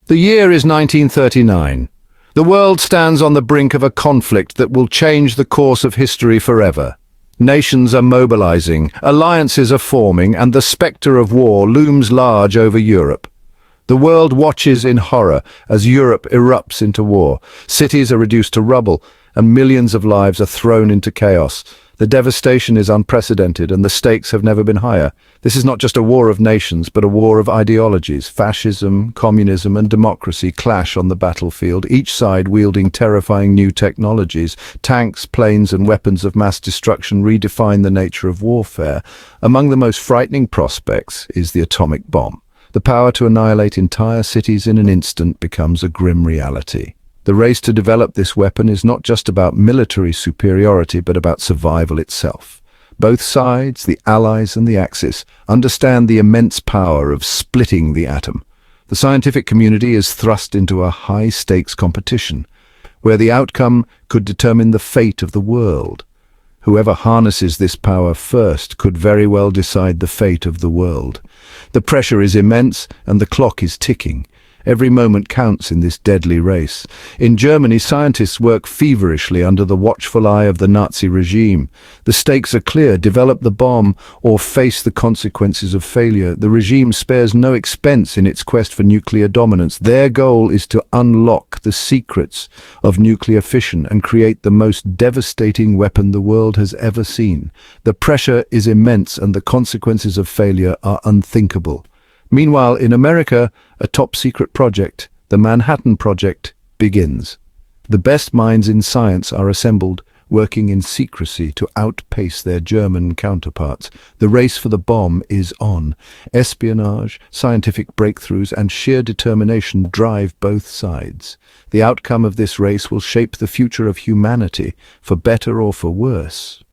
The year is 1939. The world stands on the brink of a conflict that will change the course of history forever. Nations are mobilizing, alliances are forming, and the spectre of war looms large over Europe. The world watches in horror as Europe erupts into war. Cities are reduced to rubble, and millions of lives are thrown into chaos. The devastation is unprecedented, and the stakes have never been higher. This is not just a war of nations, but a war of ideologies. Fascism, communism, and democracy clash on the battlefield, each side wielding terrifying new technologies. Tanks, planes, and weapons of mass destruction redefine the nature of warfare. Among the most frightening prospects is the atomic bomb. The power to annihilate entire cities in an instant becomes a grim reality. The race to develop this weapon is not just about military superiority, but about survival itself. Both sides, the Allies and the Axis, understand the immense power of splitting the atom. The scientific community is thrust into a high-stakes competition, where the outcome could determine the fate of the world. Whoever harnesses this power first could very well decide the fate of the world. The pressure is immense, and the clock is ticking. Every moment counts in this deadly race. In Germany, scientists work feverishly under the watchful eye of the Nazi regime. The stakes are clear: develop the bomb or face the consequences of failure. The regime spares no expense in its quest for nuclear dominance. Their goal is to unlock the secrets of nuclear fission and create the most devastating weapon the world has ever seen. The pressure is immense, and the consequences of failure are unthinkable. Meanwhile, in America, a top-secret project, the Manhattan Project, begins. The best minds in science are assembled, working in secrecy to outpace their German counterparts. The race for the bomb is on. Espionage, scientific breakthroughs, and sheer determination drive both sides. The outcome of this race will shape the future of humanity, for better or for worse.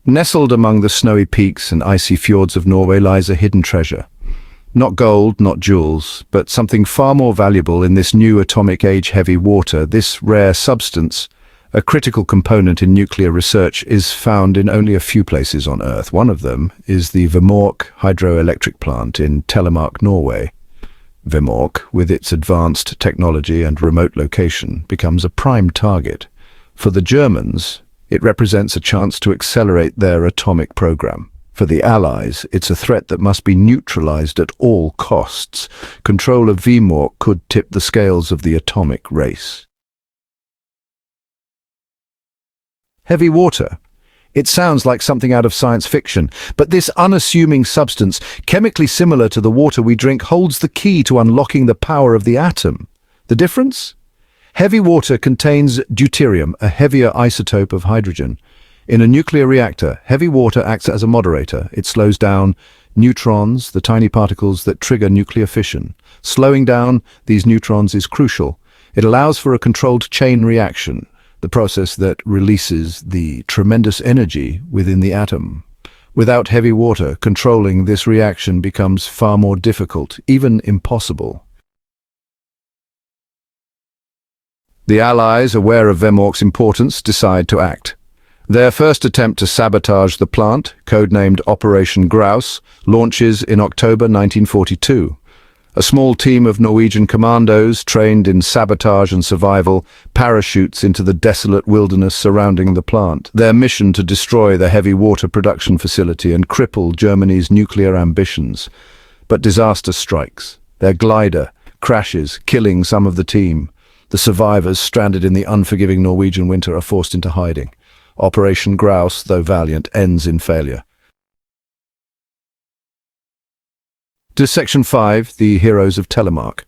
Nestled among the snowy peaks and icy fjords of Norway lies a hidden treasure. Not gold, not jewels, but something far more valuable in this new atomic age: heavy water. This rare substance, a critical component in nuclear research, is found in only a few places on Earth. One of them is the Vemork hydroelectric plant in Telemark, Norway. Vemork, with its advanced technology and remote location, becomes a prime target. For the Germans, it represents a chance to accelerate their atomic program. For the Allies, it's a threat that must be neutralized at all costs. Control of Vemork could tip the scales of the atomic race. Heavy water. It sounds like something out of science fiction, but this unassuming substance, chemically similar to the water we drink, holds the key to unlocking the power of the atom. The difference? Heavy water contains deuterium, a heavier isotope of hydrogen. In a nuclear reactor, heavy water acts as a moderator. It slows down neutrons, the tiny particles that trigger nuclear fission. Slowing down these neutrons is crucial. It allows for a controlled chain reaction, the process that releases the tremendous energy within the atom. Without heavy water, controlling this reaction becomes far more difficult, even impossible. The Allies, aware of Vemork's importance, decide to act. Their first attempt to sabotage the plant, codenamed Operation Grouse, launches in October 1942. A small team of Norwegian commandos, trained in sabotage and survival, parachutes into the desolate wilderness surrounding the plant. Their mission: to destroy the heavy water production facility and cripple Germany's nuclear ambitions. But disaster strikes. Their glider crashes, killing some of the team. The survivors, stranded in the unforgiving Norwegian winter, are forced into hiding. Operation Grouse, though valiant, ends in failure. To Section 5, the Heroes of Telemark.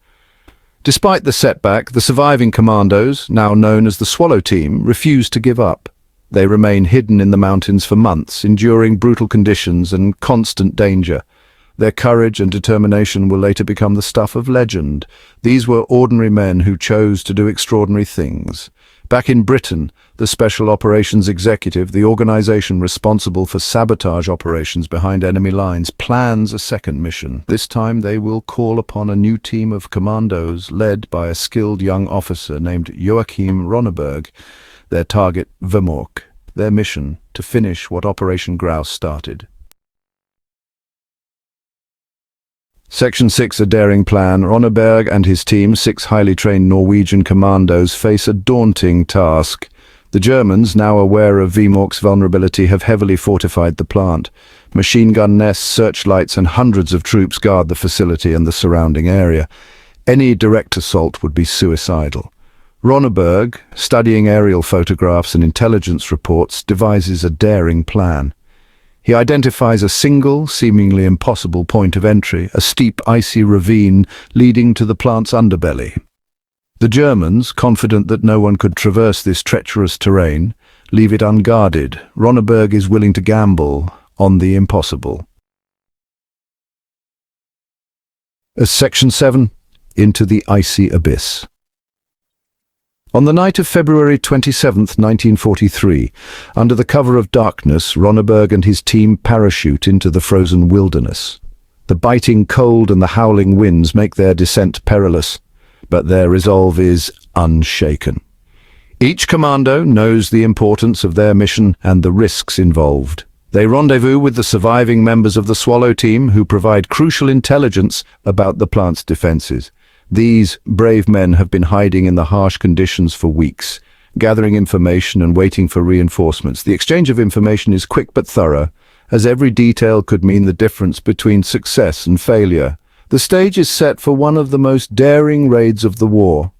Despite the setback, the surviving commandos, now known as the Swallow Team, refuse to give up. They remain hidden in the mountains for months, enduring brutal conditions and constant danger. Their courage and determination will later become the stuff of legend. These were ordinary men who chose to do extraordinary things. Back in Britain, the Special Operations Executive, the organization responsible for sabotage operations behind enemy lines, plans a second mission. This time they will call upon a new team of commandos led by a skilled young officer named Joachim Ronneberg. Their target, Vemork. Their mission: to finish what Operation Grouse started. Section 6, a daring plan. Ronneberg and his team, 6 highly trained Norwegian commandos, face a daunting task. The Germans, now aware of Vemork's vulnerability, have heavily fortified the plant. Machine gun nests, searchlights, and hundreds of troops guard the facility and the surrounding area. Any direct assault would be suicidal. Ronneberg, studying aerial photographs and intelligence reports, devises a daring plan. He identifies a single, seemingly impossible point of entry, a steep, icy ravine leading to the plant's underbelly. The Germans, confident that no one could traverse this treacherous terrain, leave it unguarded. Ronneberg is willing to gamble on the impossible. Section 7, into the Icy Abyss. On the night of February 27, 1943, under the cover of darkness, Ronneberg and his team parachute into the frozen wilderness. The biting cold and the howling winds make their descent perilous, but their resolve is unshaken. Each commando knows the importance of their mission and the risks involved. They rendezvous with the surviving members of the Swallow team, who provide crucial intelligence about the plant's defenses. These brave men have been hiding in the harsh conditions for weeks, gathering information and waiting for reinforcements. The exchange of information is quick but thorough, as every detail could mean the difference between success and failure. The stage is set for one of the most daring raids of the war.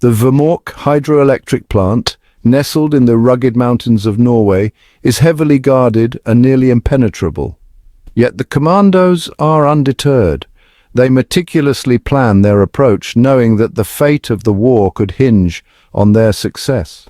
The Vemork hydroelectric plant, nestled in the rugged mountains of Norway, is heavily guarded and nearly impenetrable. Yet the commandos are undeterred. They meticulously plan their approach, knowing that the fate of the war could hinge on their success.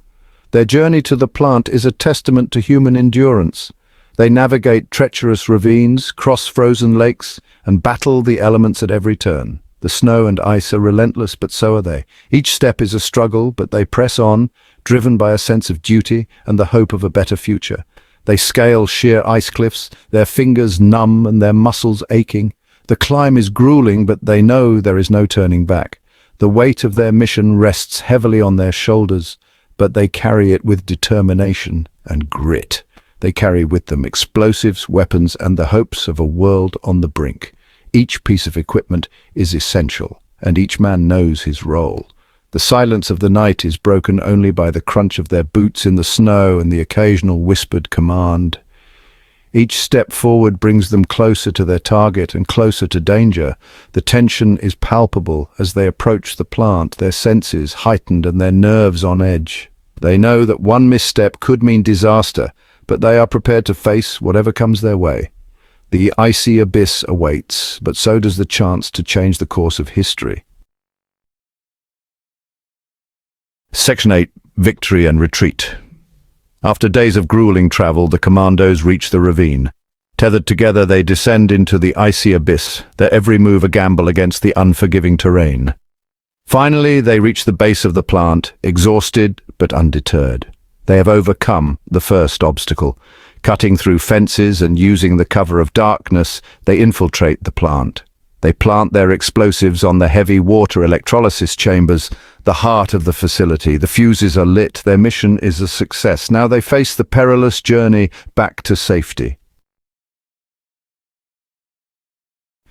Their journey to the plant is a testament to human endurance. They navigate treacherous ravines, cross frozen lakes, and battle the elements at every turn. The snow and ice are relentless, but so are they. Each step is a struggle, but they press on, driven by a sense of duty and the hope of a better future. They scale sheer ice cliffs, their fingers numb and their muscles aching. The climb is grueling, but they know there is no turning back. The weight of their mission rests heavily on their shoulders, but they carry it with determination and grit. They carry with them explosives, weapons, and the hopes of a world on the brink. Each piece of equipment is essential, and each man knows his role. The silence of the night is broken only by the crunch of their boots in the snow and the occasional whispered command. Each step forward brings them closer to their target and closer to danger. The tension is palpable as they approach the plant, their senses heightened and their nerves on edge. They know that one misstep could mean disaster, but they are prepared to face whatever comes their way. The Icy Abyss awaits, but so does the chance to change the course of history. Section 8, Victory and Retreat. After days of grueling travel, the commandos reach the ravine. Tethered together, they descend into the Icy Abyss, their every move a gamble against the unforgiving terrain. Finally, they reach the base of the plant, exhausted but undeterred. They have overcome the first obstacle. Cutting through fences and using the cover of darkness, they infiltrate the plant. They plant their explosives on the heavy water electrolysis chambers, the heart of the facility. The fuses are lit. Their mission is a success. Now they face the perilous journey back to safety.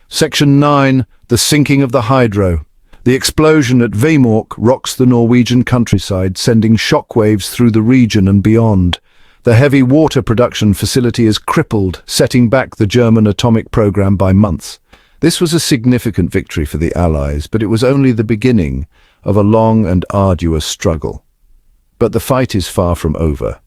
Section 9, the sinking of the Hydro. The explosion at Vemork rocks the Norwegian countryside, sending shockwaves through the region and beyond. The heavy water production facility is crippled, setting back the German atomic program by months. This was a significant victory for the Allies, but it was only the beginning of a long and arduous struggle. But the fight is far from over.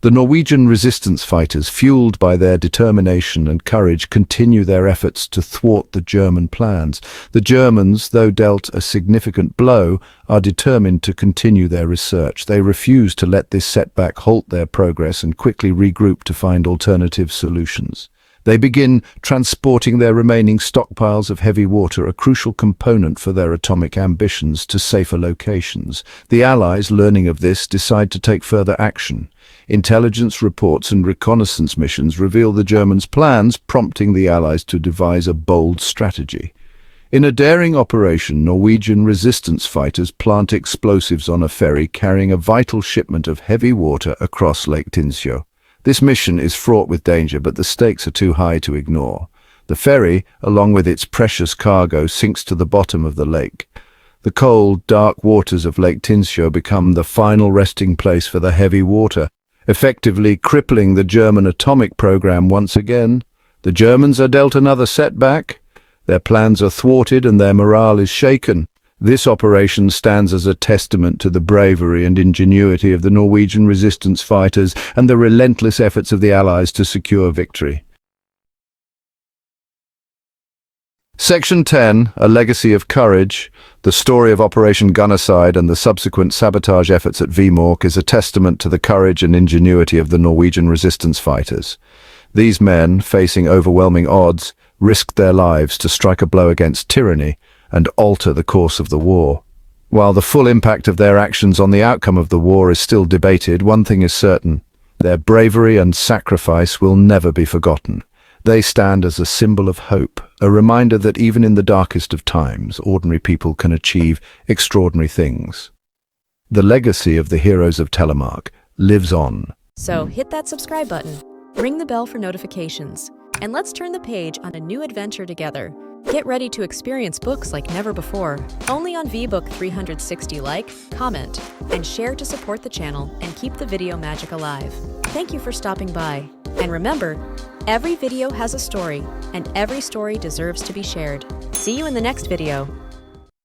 The Norwegian resistance fighters, fueled by their determination and courage, continue their efforts to thwart the German plans. The Germans, though dealt a significant blow, are determined to continue their research. They refuse to let this setback halt their progress and quickly regroup to find alternative solutions. They begin transporting their remaining stockpiles of heavy water, a crucial component for their atomic ambitions, to safer locations. The Allies, learning of this, decide to take further action. Intelligence reports and reconnaissance missions reveal the Germans' plans, prompting the Allies to devise a bold strategy. In a daring operation, Norwegian resistance fighters plant explosives on a ferry carrying a vital shipment of heavy water across Lake Tinsjø. This mission is fraught with danger, but the stakes are too high to ignore. The ferry, along with its precious cargo, sinks to the bottom of the lake. The cold, dark waters of Lake Tinnsjø become the final resting place for the heavy water, effectively crippling the German atomic program once again. The Germans are dealt another setback. Their plans are thwarted and their morale is shaken. This operation stands as a testament to the bravery and ingenuity of the Norwegian resistance fighters and the relentless efforts of the Allies to secure victory. Section 10, A Legacy of Courage. The story of Operation Gunnerside and the subsequent sabotage efforts at Vemork is a testament to the courage and ingenuity of the Norwegian resistance fighters. These men, facing overwhelming odds, risked their lives to strike a blow against tyranny and alter the course of the war. While the full impact of their actions on the outcome of the war is still debated, one thing is certain: their bravery and sacrifice will never be forgotten. They stand as a symbol of hope, a reminder that even in the darkest of times, ordinary people can achieve extraordinary things. The legacy of the Heroes of Telemark lives on. So hit that subscribe button, ring the bell for notifications, and let's turn the page on a new adventure together. Get ready to experience books like never before, only on VBook 360. Like, comment, and share to support the channel and keep the video magic alive. Thank you for stopping by. And remember, every video has a story, and every story deserves to be shared. See you in the next video.